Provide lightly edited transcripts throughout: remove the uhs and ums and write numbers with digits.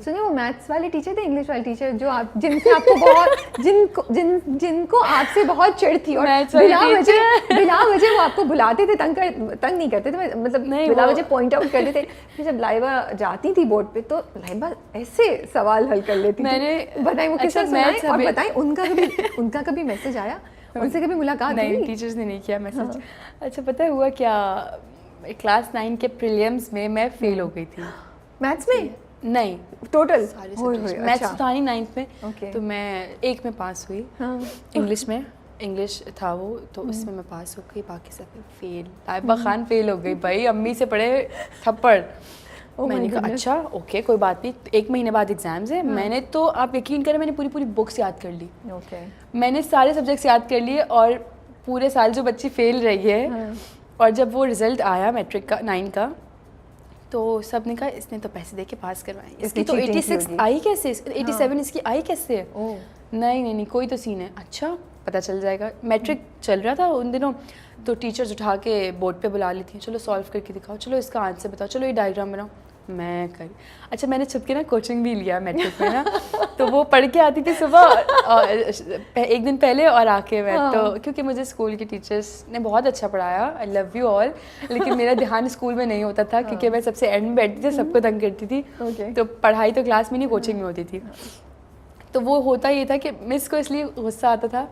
سنیں وہ میتھس والے ٹیچر تھے, انگلش والے ٹیچر, جو آپ جن سے آپ کو بہت جن کو آپ سے بہت چڑ تھی, اور بلا وجہ وہ آپ کو بلاتے تھے, تنگ نہیں کرتے تھے, مطلب بلا وجہ پوائنٹ آؤٹ کرتے تھے. پھر جب لائبہ جاتی تھی بورڈ پہ تو لائبہ ایسے سوال حل کر لیتی تھی. بتائیں وہ کس طرح سنائیں, اور بتائیں ان کا کبھی میسج آیا, ان سے کبھی ملاقات ہوئی؟ نہیں, ٹیچرز نے نہیں کیا میسج. اچھا پتہ ہوا کیا, کلاس 9 کے پریلیمز میں میں فیل ہو گئی تھی میتھس میں. نہیں ٹوٹل میتھس تھا نہیں 9th میں, تو میں ایک میں پاس ہوئی. انگلش میں, انگلش تھا وہ, تو اس میں پاس ہو گئی, باقی سب فیل. لائبہ خان فیل ہو گئی بھائی, امی سے پڑے تھپڑ. میں نے کہا اچھا اوکے کوئی بات نہیں, 1 مہینے بعد ایگزامز ہیں. میں نے تو آپ یقین کریں میں نے پوری بکس یاد کر لی. میں نے سارے سبجیکٹس یاد کر لیے, اور پورے سال جو بچی فیل رہی ہے, اور جب وہ رزلٹ آیا میٹرک کا 9 کا, تو سب نے کہا اس نے تو پیسے دے کے پاس کروائے, اس کی تو 86 آئی کیسے, 87 اس کی آئی کیسے ہے. نہیں کوئی تو سین ہے. اچھا پتہ چل جائے گا. میٹرک چل رہا تھا ان دنوں, تو ٹیچرز اٹھا کے بورڈ پہ بلا لیتی ہیں, چلو سالو کر کے دکھاؤ, چلو اس کا آنسر بتاؤ, چلو یہ ڈائیگرام بناؤ. میں کری. اچھا میں نے چھپ کے نا کوچنگ بھی لیا میٹرک میں نا, تو وہ پڑھ کے آتی تھی صبح 1 دن پہلے, اور آ کے میں تو, کیونکہ مجھے اسکول کی ٹیچرس نے بہت اچھا پڑھایا, آئی لو یو آل, لیکن میرا دھیان اسکول میں نہیں ہوتا تھا, کیونکہ میں سب سے اینڈ میں بیٹھتی تھی, سب کو تنگ کرتی تھی. تو پڑھائی تو کلاس میں نہیں, کوچنگ میں ہوتی تھی. تو وہ ہوتا یہ تھا کہ مس کو اس لیے غصہ آتا تھا,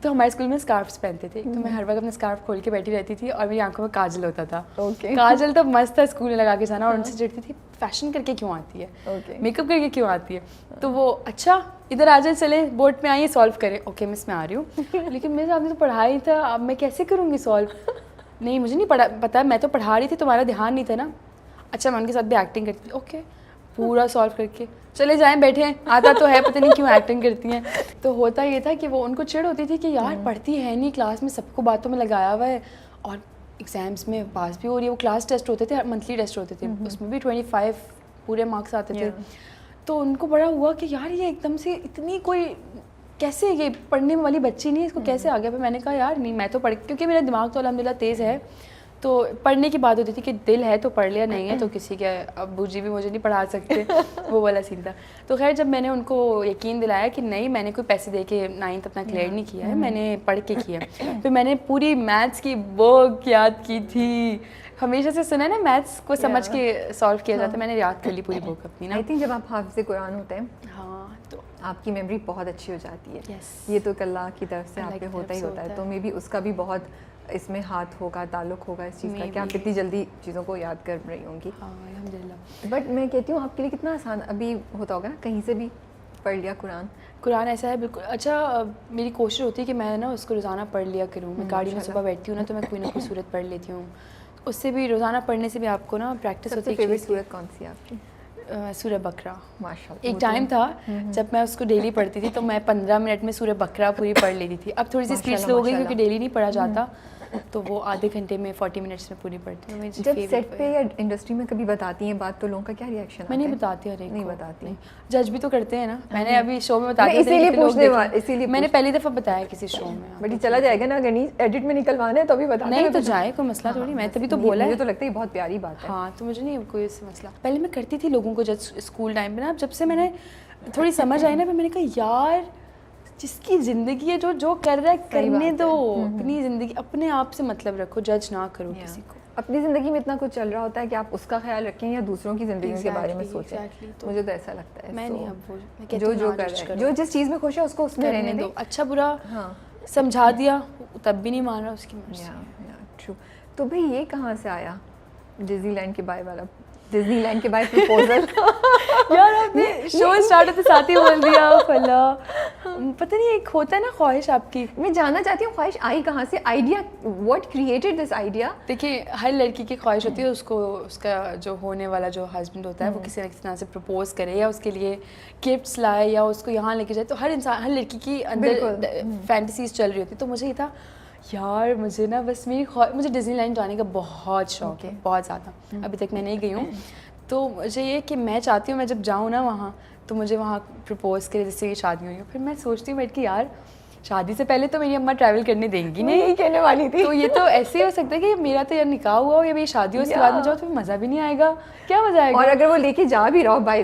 تو ہمارے اسکول میں اسکارفس پہنتے تھے, تو میں ہر وقت اپنا اسکارف کھول کے بیٹھی رہتی تھی, اور میری آنکھوں میں کاجل ہوتا تھا. کاجل تو مست تھا اسکول میں لگا کے جانا, اور ان سے چڑھتی تھی فیشن کر کے کیوں آتی ہے, میک اپ کر کے کیوں آتی ہے. تو وہ اچھا ادھر آ جائے, چلے بورڈ میں آئیے سالو کریں. اوکے مس میں آ رہی ہوں, لیکن میرے آپ نے تو پڑھائی تھا, اب میں کیسے کروں گی سالو. نہیں مجھے نہیں پتا, میں تو پڑھا رہی تھی, تمہارا دھیان نہیں تھا نا. اچھا میں ان کے ساتھ بھی ایکٹنگ کرتی تھی. اوکے پورا سالو کر کے چلے جائیں, بیٹھے ہیں, آتا تو ہے, پتہ نہیں کیوں ایکٹنگ کرتی ہیں. تو ہوتا یہ تھا کہ وہ ان کو چڑ ہوتی تھی کہ یار پڑھتی ہے نہیں, کلاس میں سب کو باتوں میں لگایا ہوا ہے, اور ایگزامس میں پاس بھی ہو رہی ہے. وہ کلاس ٹیسٹ ہوتے تھے, منتھلی ٹیسٹ ہوتے تھے, اس میں بھی 25 پورے مارکس آتے تھے. تو ان کو بڑا ہوا کہ یار یہ ایک دم سے اتنی کوئی کیسے, یہ پڑھنے والی بچی نہیں ہے, اس کو کیسے آ گیا. پھر میں نے کہا یار نہیں میں تو پڑھ, کیونکہ میرا دماغ تو الحمد للہ تیز ہے, تو پڑھنے کی بات ہوتی تھی کہ دل ہے تو پڑھ لیا, نہیں ہے تو کسی کے ابو جی بھی مجھے نہیں پڑھا سکتے, وہ والا سین تھا. تو خیر جب میں نے ان کو یقین دلایا کہ نہیں میں نے کوئی پیسے دے کے 9th اپنا کلیئر نہیں کیا ہے, میں نے پڑھ کے کیا. پھر میں نے پوری میتھس کی بک یاد کی تھی. ہمیشہ سے سنا ہے نا میتھس کو سمجھ کے سالو کیا جاتا ہے, میں نے یاد کر لی پوری بک اپنی نا. آئی تھنک جب آپ حافظ قرآن ہوتے ہیں, ہاں, تو آپ کی میموری بہت اچھی ہو جاتی ہے. یہ تو اللہ کی طرف سے آپ پہ ہوتا ہی ہوتا ہے, تو مے بی اس کا بھی بہت اس میں ہاتھ ہوگا, تعلق ہوگا اس چیز کا, کہ آپ اتنی جلدی چیزوں کو یاد کر رہی ہوں گی. ہاں الحمد للہ. بٹ میں کہتی ہوں آپ کے لیے کتنا آسان ابھی ہوتا ہوگا نا, کہیں سے بھی پڑھ لیا قرآن ایسا ہے بالکل. اچھا میری کوشش ہوتی ہے کہ میں نا اس کو روزانہ پڑھ لیا کروں. میں گاڑی میں صبح بیٹھتی ہوں نا, تو میں کوئی نہ کوئی صورت پڑھ لیتی ہوں. اس سے بھی روزانہ پڑھنے سے بھی آپ کو نا پریکٹس ہوتی ہے. فیوریٹ صورت کون سی ہے آپ کی؟ سورہ بقرہ. ماشاءاللہ. ایک ٹائم تھا جب میں اس کو ڈیلی پڑھتی تھی, تو میں 15 منٹ میں سورہ بقرہ پوری پڑھ لیتی تھی. اب تھوڑی سی اسپیڈ سلو ہو گئی کیونکہ ڈیلی نہیں پڑھا جاتا, تو وہ آدھے گھنٹے میں 40 منٹس میں پوری پڑھتی ہوں. جب سیٹ پہ یا انڈسٹری میں کبھی بتاتی ہیں بات, تو لوگوں کا کیا ریئیکشن؟ میں نہیں بتاتی, ہر ایک نہیں بتاتی, جج بھی تو کرتے ہیں نا. میں نے ابھی شو میں بتا دیا, اسی لیے میں نے پہلی دفعہ بتایا کسی شو میں. بٹ یہ چلا جائے گا نا, اگر نہیں ایڈٹ میں نکلوانا ہے تو ابھی بتا. نہیں تو جائے, کوئی مسئلہ تھوڑی, میں تبھی تو بولا. مجھے تو لگتا ہے یہ بہت پیاری بات ہے. ہاں, تو مجھے نہیں کوئی اس سے مسئلہ. پہلے میں کرتی تھی لوگوں کو جج اسکول ٹائم پہ نا, جب سے میں نے تھوڑی سمجھ آئی نا, پھر میں نے کہا یار جس کی زندگی ہے, جو کر رہا ہے کرنے دو. اپنی زندگی اپنے آپ سے مطلب رکھو, جج نہ کرو کسی کو. اپنی زندگی میں اتنا کچھ چل رہا ہوتا ہے کہ آپ اس کا خیال رکھیں یا دوسروں کی زندگی کے بارے میں سوچیں. مجھے تو ایسا لگتا ہے میں نہیں, اب جو کر رہا ہے, جو جس چیز میں خوش ہے اس کو اس میں رہنے دو. اچھا برا سمجھا دیا, تب بھی نہیں مان رہا, اس کی مرضی. ٹرو. تو بھائی یہ کہاں سے آیا ڈزنی لینڈ کے بائے والا, ڈزنی لینڈ کے بائے پرپوزل؟ یار آپ نے شو اسٹارٹ ہوتے ساتھ ہی بول دیا. فلا پتہ نہیں, ایک ہوتا ہے نا خواہش آپ کی. میں جاننا چاہتی ہوں خواہش آئی کہاں سے, idea, what created this idea? دیکھیے ہر لڑکی کی خواہش ہوتی ہے اس کو, اس کا جو ہونے والا جو ہسبینڈ ہوتا ہے وہ کسی نہ کسی طرح سے پرپوز کرے, یا اس کے لیے گفٹس لائے, یا اس کو یہاں لے کے جائے. تو ہر انسان, ہر لڑکی کی اندر فینٹیسیز چل رہی ہوتی. تو مجھے یہ تھا یار مجھے نا بس مجھے ڈزنی لینڈ جانے کا بہت شوق ہے, بہت زیادہ. ابھی تک میں نہیں گئی ہوں. تو مجھے یہ کہ میں چاہتی ہوں میں جب جاؤں نا وہاں, تو مجھے وہاں پرپوز کرے جس سے یہ شادی ہوئی ہو. پھر میں سوچتی ہوں بیٹھ کے یار شادی سے پہلے تو میری اماں ٹریول کرنے دیں گی نہیں, کہنے والی تھی. تو یہ تو ایسے ہی ہو سکتا ہے کہ میرا تو یار نکاح ہوا ہو یا میری شادی ہو, اس کے بعد میں جاؤ تو مزہ بھی نہیں آئے گا. کیا مزہ آئے گا؟ اور اگر وہ لے کے جا بھی رہا ہو بائی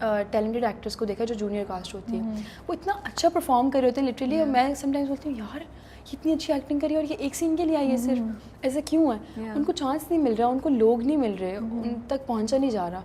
ٹیلنٹڈ ایکٹرس کو دیکھا جو جونیئر کاسٹ ہوتی ہے, وہ اتنا اچھا پرفارم کر رہے ہوتے ہیں لٹرلی, اور میں سم ٹائمز بولتی ہوں یار اتنی اچھی ایکٹنگ کری اور یہ ایک سین کے لیے آئی ہے صرف, ایسا کیوں ہے؟ ان کو چانس نہیں مل رہا, ان کو لوگ نہیں مل رہے, ان تک پہنچا نہیں جا رہا.